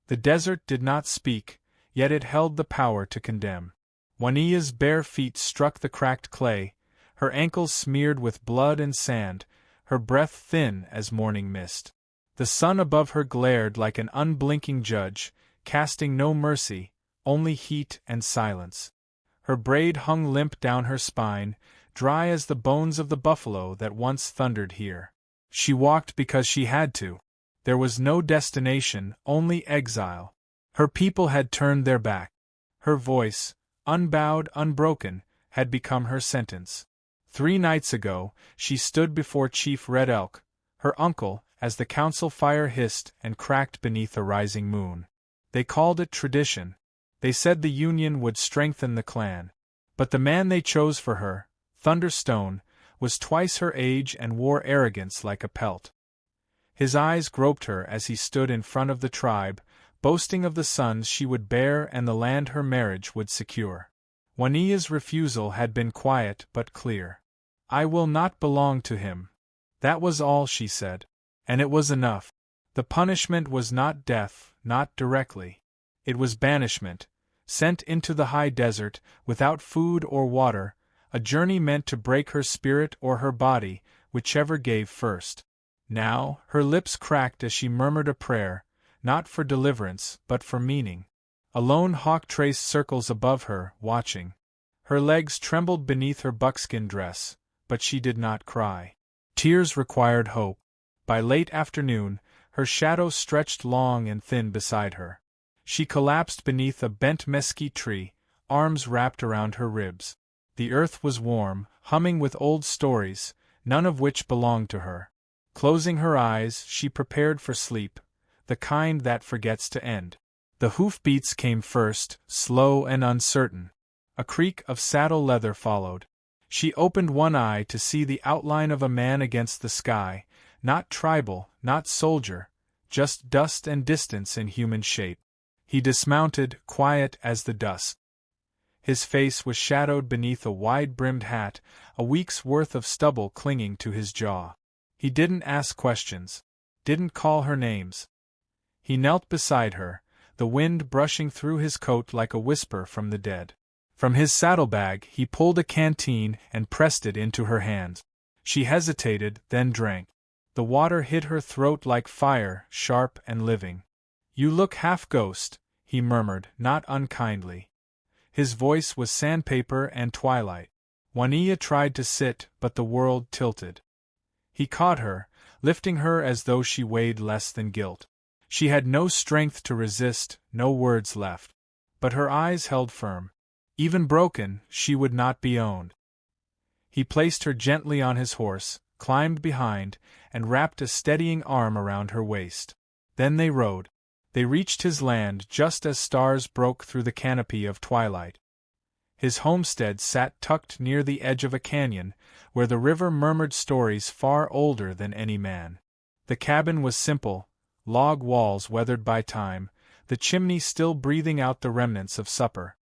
The desert did not speak, yet it held the power to condemn. Juanilla's bare feet struck the cracked clay, her ankles smeared with blood and sand, her breath thin as morning mist. The sun above her glared like an unblinking judge, casting no mercy, only heat and silence. Her braid hung limp down her spine, dry as the bones of the buffalo that once thundered here. She walked because she had to. There was no destination, only exile. Her people had turned their back. Her voice, unbowed, unbroken, had become her sentence. 3 nights ago, she stood before Chief Red Elk, her uncle, as the council fire hissed and cracked beneath a rising moon. They called it tradition. They said the union would strengthen the clan. But the man they chose for her, Thunderstone, was twice her age and wore arrogance like a pelt. His eyes groped her as he stood in front of the tribe, boasting of the sons she would bear and the land her marriage would secure. Juanilla's refusal had been quiet but clear. "I will not belong to him." That was all she said. And it was enough. The punishment was not death, not directly. It was banishment, sent into the high desert, without food or water, a journey meant to break her spirit or her body, whichever gave first. Now, her lips cracked as she murmured a prayer, not for deliverance, but for meaning. A lone hawk traced circles above her, watching. Her legs trembled beneath her buckskin dress, but she did not cry. Tears required hope. By late afternoon, her shadow stretched long and thin beside her. She collapsed beneath a bent mesquite tree, arms wrapped around her ribs. The earth was warm, humming with old stories, none of which belonged to her. Closing her eyes, she prepared for sleep, the kind that forgets to end. The hoofbeats came first, slow and uncertain. A creak of saddle leather followed. She opened one eye to see the outline of a man against the sky, not tribal, not soldier, just dust and distance in human shape. He dismounted, quiet as the dusk. His face was shadowed beneath a wide-brimmed hat, a week's worth of stubble clinging to his jaw. He didn't ask questions, didn't call her names. He knelt beside her, the wind brushing through his coat like a whisper from the dead. From his saddlebag he pulled a canteen and pressed it into her hand. She hesitated, then drank. The water hit her throat like fire, sharp and living. "You look half ghost," he murmured, not unkindly. His voice was sandpaper and twilight. Juanilla tried to sit, but the world tilted. He caught her, lifting her as though she weighed less than guilt. She had no strength to resist, no words left. But her eyes held firm. Even broken, she would not be owned. He placed her gently on his horse, climbed behind, and wrapped a steadying arm around her waist. Then they rode. They reached his land just as stars broke through the canopy of twilight. His homestead sat tucked near the edge of a canyon, where the river murmured stories far older than any man. The cabin was simple, log walls weathered by time, the chimney still breathing out the remnants of supper.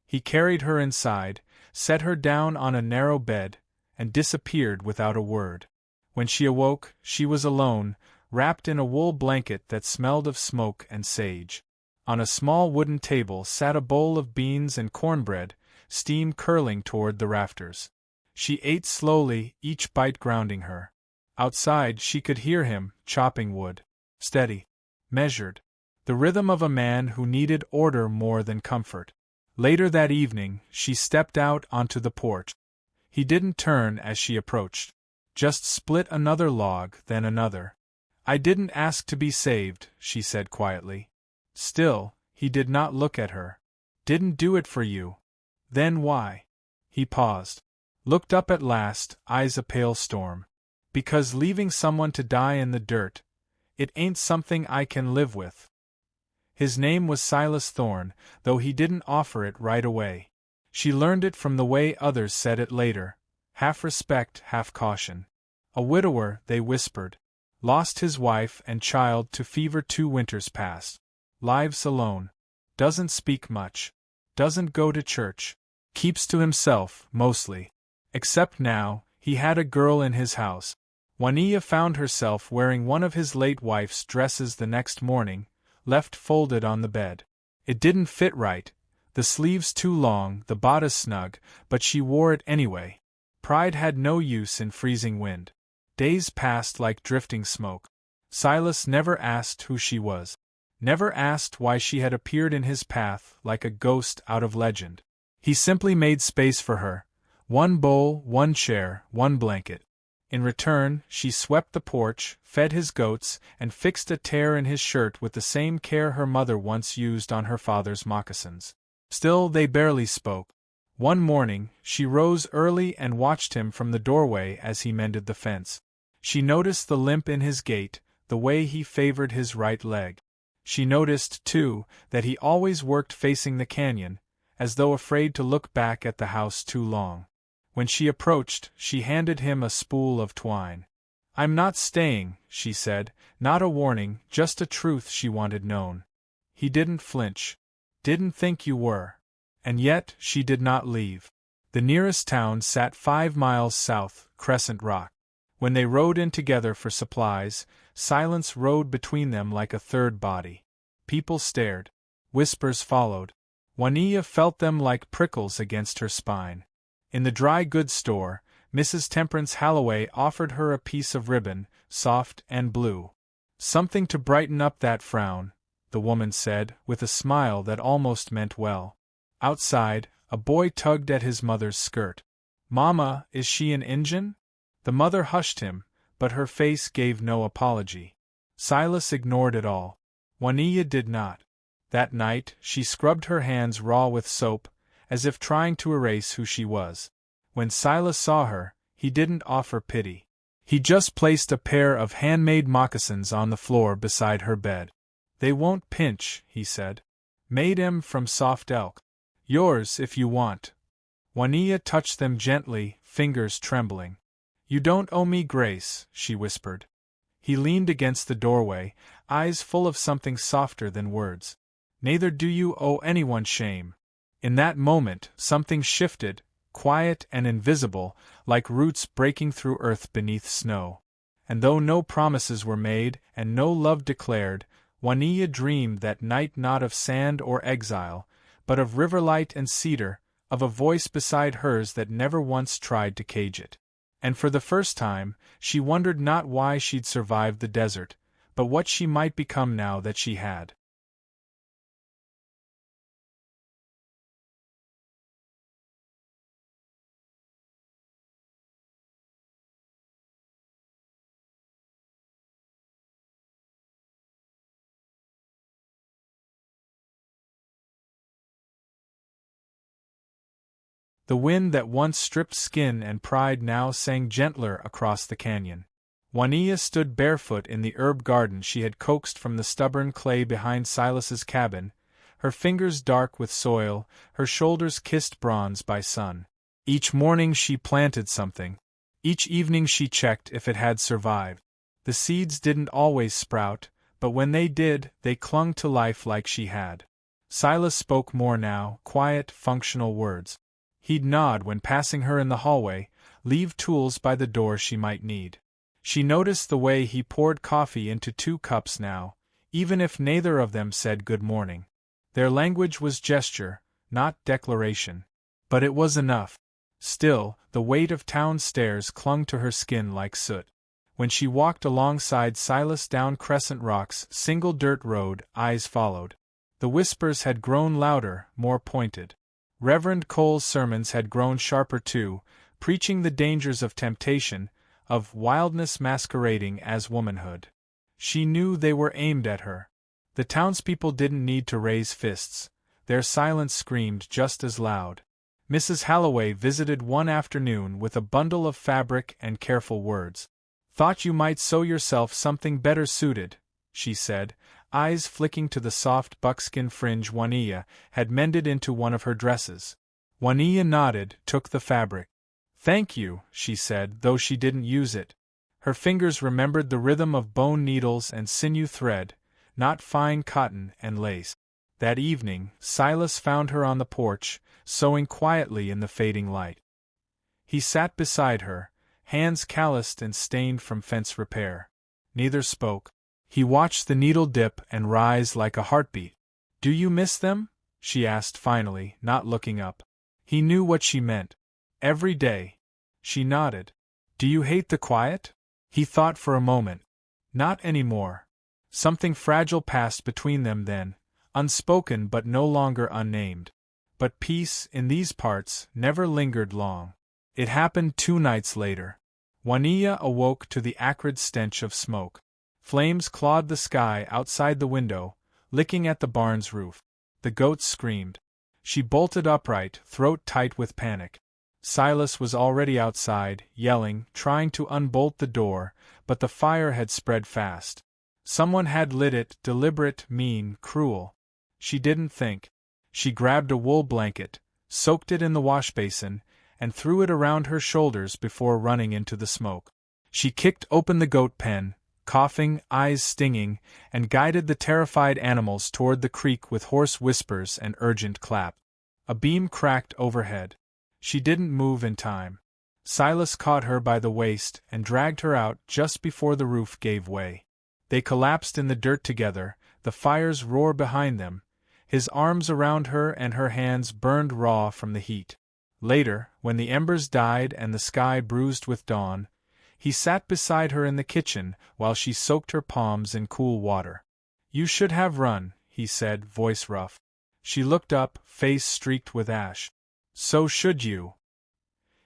He carried her inside, set her down on a narrow bed, and disappeared without a word. When she awoke, she was alone, wrapped in a wool blanket that smelled of smoke and sage. On a small wooden table sat a bowl of beans and cornbread, steam curling toward the rafters. She ate slowly, each bite grounding her. Outside she could hear him, chopping wood. Steady. Measured. The rhythm of a man who needed order more than comfort. Later that evening, she stepped out onto the porch. He didn't turn as she approached. Just split another log, then another. "I didn't ask to be saved," she said quietly. Still, he did not look at her. "Didn't do it for you. Then why?" He paused. Looked up at last, eyes a pale storm. "Because leaving someone to die in the dirt, it ain't something I can live with." His name was Silas Thorne, though he didn't offer it right away. She learned it from the way others said it later, half respect, half caution. A widower, they whispered. Lost his wife and child to fever 2 winters past. Lives alone. Doesn't speak much. Doesn't go to church. Keeps to himself, mostly. Except now, he had a girl in his house. Juanilla found herself wearing one of his late wife's dresses the next morning, left folded on the bed. It didn't fit right, the sleeves too long, the bodice snug, but she wore it anyway. Pride had no use in freezing wind. Days passed like drifting smoke. Silas never asked who she was. Never asked why she had appeared in his path like a ghost out of legend. He simply made space for her. One bowl, one chair, one blanket. In return, she swept the porch, fed his goats, and fixed a tear in his shirt with the same care her mother once used on her father's moccasins. Still, they barely spoke. One morning, she rose early and watched him from the doorway as he mended the fence. She noticed the limp in his gait, the way he favored his right leg. She noticed, too, that he always worked facing the canyon, as though afraid to look back at the house too long. When she approached, she handed him a spool of twine. "I'm not staying," she said, not a warning, just a truth she wanted known. He didn't flinch. "Didn't think you were." And yet, she did not leave. The nearest town sat 5 miles south, Crescent Rock. When they rode in together for supplies, silence rode between them like a third body. People stared. Whispers followed. Juanilla felt them like prickles against her spine. In the dry goods store, Mrs. Temperance Holloway offered her a piece of ribbon, soft and blue. "Something to brighten up that frown," the woman said, with a smile that almost meant well. Outside, a boy tugged at his mother's skirt. "Mama, is she an Injun?" The mother hushed him, but her face gave no apology. Silas ignored it all. Juanilla did not. That night, she scrubbed her hands raw with soap, as if trying to erase who she was. When Silas saw her, he didn't offer pity. He just placed a pair of handmade moccasins on the floor beside her bed. "They won't pinch," he said. "Made 'em from soft elk. Yours if you want." Juanilla touched them gently, fingers trembling. "You don't owe me grace," she whispered. He leaned against the doorway, eyes full of something softer than words. "Neither do you owe anyone shame." In that moment, something shifted, quiet and invisible, like roots breaking through earth beneath snow. And though no promises were made, and no love declared, Juanilla dreamed that night not of sand or exile, but of riverlight and cedar, of a voice beside hers that never once tried to cage it. And for the first time, she wondered not why she'd survived the desert, but what she might become now that she had. The wind that once stripped skin and pride now sang gentler across the canyon. Juanilla stood barefoot in the herb garden she had coaxed from the stubborn clay behind Silas's cabin, her fingers dark with soil, her shoulders kissed bronze by sun. Each morning she planted something. Each evening she checked if it had survived. The seeds didn't always sprout, but when they did, they clung to life like she had. Silas spoke more now, quiet, functional words. He'd nod when passing her in the hallway, leave tools by the door she might need. She noticed the way he poured coffee into 2 cups now, even if neither of them said good morning. Their language was gesture, not declaration. But it was enough. Still, the weight of town stairs clung to her skin like soot. When she walked alongside Silas down Crescent Rock's single dirt road, eyes followed. The whispers had grown louder, more pointed. Reverend Cole's sermons had grown sharper too, preaching the dangers of temptation, of wildness masquerading as womanhood. She knew they were aimed at her. The townspeople didn't need to raise fists. Their silence screamed just as loud. Mrs. Holloway visited one afternoon with a bundle of fabric and careful words. "Thought you might sew yourself something better suited," she said, eyes flicking to the soft buckskin fringe Juanilla had mended into one of her dresses. Juanilla nodded, took the fabric. "Thank you," she said, though she didn't use it. Her fingers remembered the rhythm of bone needles and sinew thread, not fine cotton and lace. That evening, Silas found her on the porch, sewing quietly in the fading light. He sat beside her, hands calloused and stained from fence repair. Neither spoke. He watched the needle dip and rise like a heartbeat. "Do you miss them?" she asked finally, not looking up. He knew what she meant. "Every day." She nodded. "Do you hate the quiet?" He thought for a moment. Not anymore. Something fragile passed between them then, unspoken but no longer unnamed. But peace, in these parts, never lingered long. It happened 2 nights later. Juanilla awoke to the acrid stench of smoke. Flames clawed the sky outside the window, licking at the barn's roof. The goats screamed. She bolted upright, throat tight with panic. Silas was already outside, yelling, trying to unbolt the door, but the fire had spread fast. Someone had lit it, deliberate, mean, cruel. She didn't think. She grabbed a wool blanket, soaked it in the washbasin, and threw it around her shoulders before running into the smoke. She kicked open the goat pen, coughing, eyes stinging, and guided the terrified animals toward the creek with hoarse whispers and urgent clap. A beam cracked overhead. She didn't move in time. Silas caught her by the waist and dragged her out just before the roof gave way. They collapsed in the dirt together, the fire's roar behind them, his arms around her and her hands burned raw from the heat. Later, when the embers died and the sky bruised with dawn, he sat beside her in the kitchen while she soaked her palms in cool water. "You should have run," he said, voice rough. She looked up, face streaked with ash. "So should you."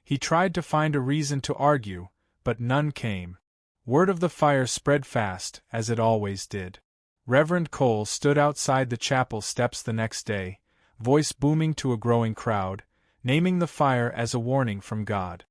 He tried to find a reason to argue, but none came. Word of the fire spread fast, as it always did. Reverend Cole stood outside the chapel steps the next day, voice booming to a growing crowd, naming the fire as a warning from God.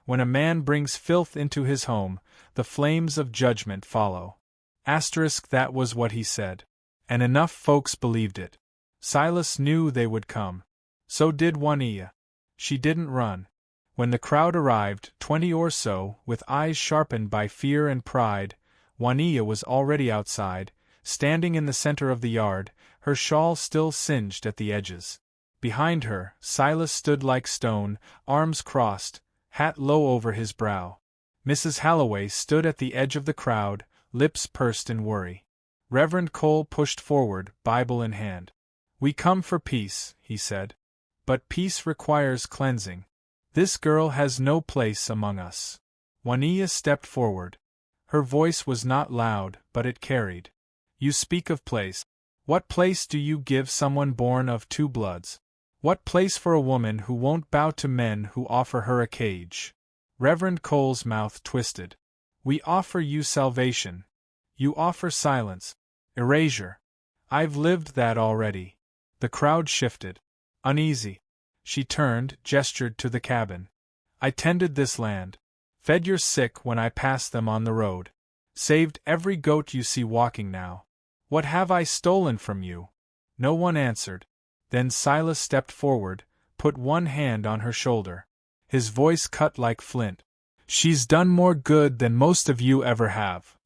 When a man brings filth into his home, the flames of judgment follow. That was what he said. And enough folks believed it. Silas knew they would come. So did Juanilla. She didn't run. When the crowd arrived, 20 or so, with eyes sharpened by fear and pride, Juanilla was already outside, standing in the center of the yard, her shawl still singed at the edges. Behind her, Silas stood like stone, arms crossed, hat low over his brow. Mrs. Halloway stood at the edge of the crowd, lips pursed in worry. Reverend Cole pushed forward, Bible in hand. "We come for peace," he said. "But peace requires cleansing. This girl has no place among us." Juanilla stepped forward. Her voice was not loud, but it carried. "You speak of place. What place do you give someone born of 2 bloods? What place for a woman who won't bow to men who offer her a cage?" Reverend Cole's mouth twisted. "We offer you salvation. You offer silence. Erasure. I've lived that already." The crowd shifted. Uneasy. She turned, gestured to the cabin. "I tended this land. Fed your sick when I passed them on the road. Saved every goat you see walking now. What have I stolen from you?" No one answered. Then Silas stepped forward, put one hand on her shoulder. His voice cut like flint. "She's done more good than most of you ever have."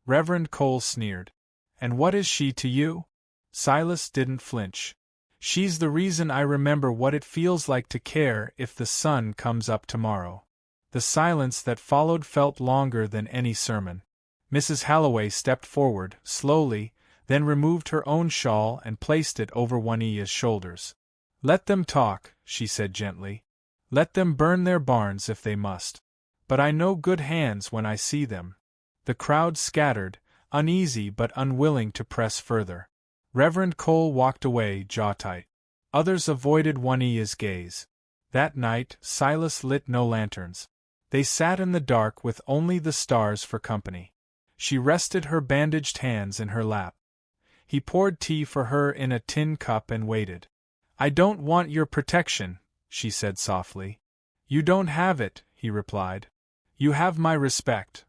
Reverend Cole sneered. "And what is she to you?" Silas didn't flinch. "She's the reason I remember what it feels like to care if the sun comes up tomorrow." The silence that followed felt longer than any sermon. Mrs. Halloway stepped forward, slowly, then removed her own shawl and placed it over Juanilla's shoulders. "Let them talk," she said gently. "Let them burn their barns if they must. But I know good hands when I see them." The crowd scattered, uneasy but unwilling to press further. Reverend Cole walked away, jaw tight. Others avoided Juanilla's gaze. That night, Silas lit no lanterns. They sat in the dark with only the stars for company. She rested her bandaged hands in her lap. He poured tea for her in a tin cup and waited. "I don't want your protection," she said softly. "You don't have it," he replied. "You have my respect."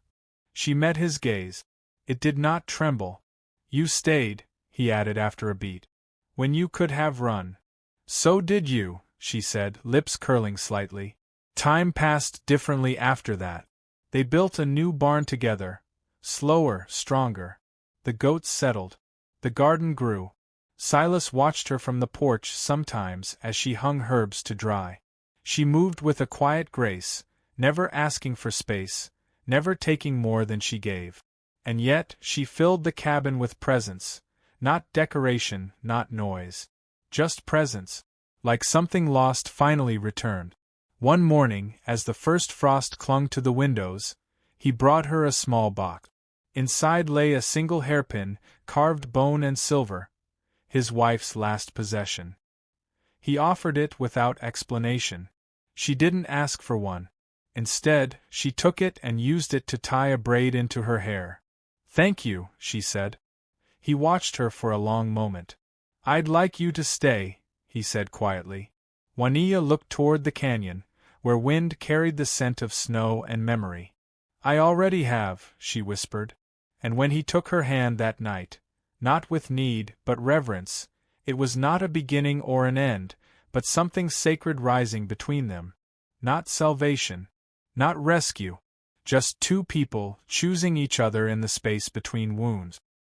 She met his gaze. It did not tremble. "You stayed," he added after a beat, "when you could have run." "So did you," she said, lips curling slightly. Time passed differently after that. They built a new barn together, slower, stronger. The goats settled. The garden grew. Silas watched her from the porch sometimes as she hung herbs to dry. She moved with a quiet grace, never asking for space, never taking more than she gave. And yet, she filled the cabin with presence. Not decoration, not noise. Just presence. Like something lost finally returned. One morning, as the first frost clung to the windows, he brought her a small box. Inside lay a single hairpin, carved bone and silver, his wife's last possession. He offered it without explanation. She didn't ask for one. Instead, she took it and used it to tie a braid into her hair. "Thank you," she said. He watched her for a long moment. "I'd like you to stay," he said quietly. Juanilla looked toward the canyon, where wind carried the scent of snow and memory. "I already have," she whispered. And when he took her hand that night, not with need but reverence, it was not a beginning or an end, but something sacred rising between them. Not salvation, not rescue, just two people choosing each other in the space between wounds.